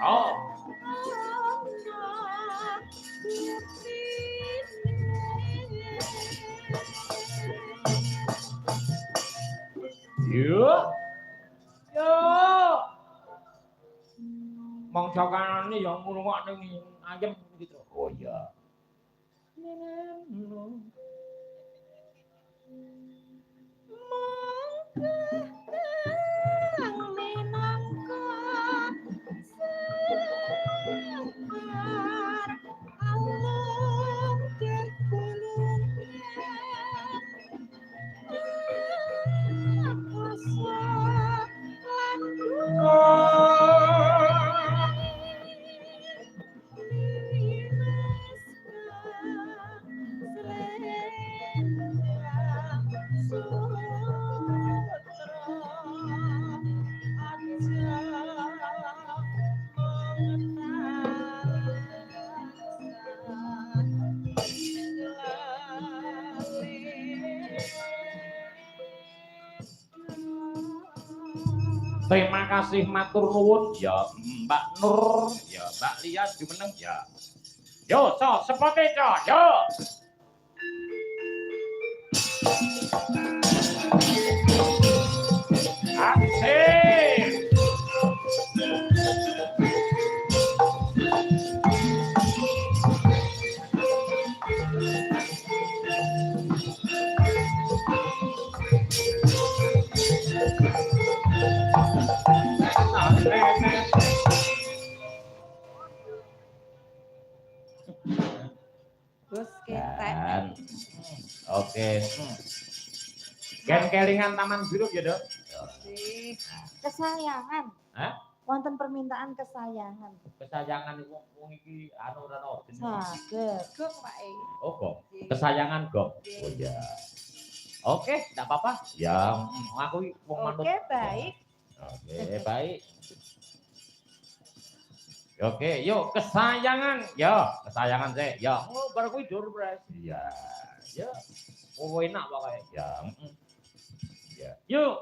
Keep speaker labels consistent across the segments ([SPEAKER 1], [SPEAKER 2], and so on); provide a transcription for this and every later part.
[SPEAKER 1] Oh. Yo. Yo. Mangsa kanane ya ngrungokne ayem gitu. Oh iya. Terima kasih matur nuwun ya Mbak Nur, ya Mbak Lia jumeneng ya. Yo, so sepote co, yo. Asik.
[SPEAKER 2] Gus ketek.
[SPEAKER 1] Oke. Gen kelingan Taman Biru ya, Dok.
[SPEAKER 2] Kesayangan.
[SPEAKER 1] Hah?
[SPEAKER 2] Wonten permintaan kesayangan.
[SPEAKER 1] Kesayangan iku wong iki anu ora ono.
[SPEAKER 2] Saged. Gong Pak E.
[SPEAKER 1] Oh, kok. Kesayangan kok. Oh iya. Oke, enggak apa-apa. Ya, aku wong manut.
[SPEAKER 2] Oke, baik.
[SPEAKER 1] Oke, baik. Oke, yuk kesayangan. Ya, kesayangan saya. Ya, oh bar kuwi dur, Bres. Iya. Ya. Oh, enak pokoknya. Ya. Ya. Yuk.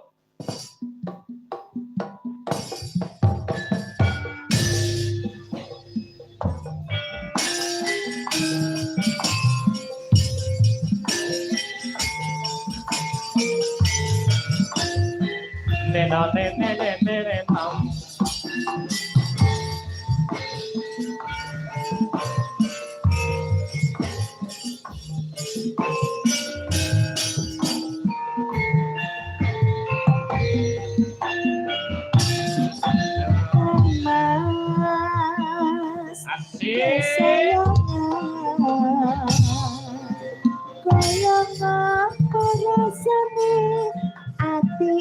[SPEAKER 1] Nena
[SPEAKER 2] Kaya ngapa rasane ati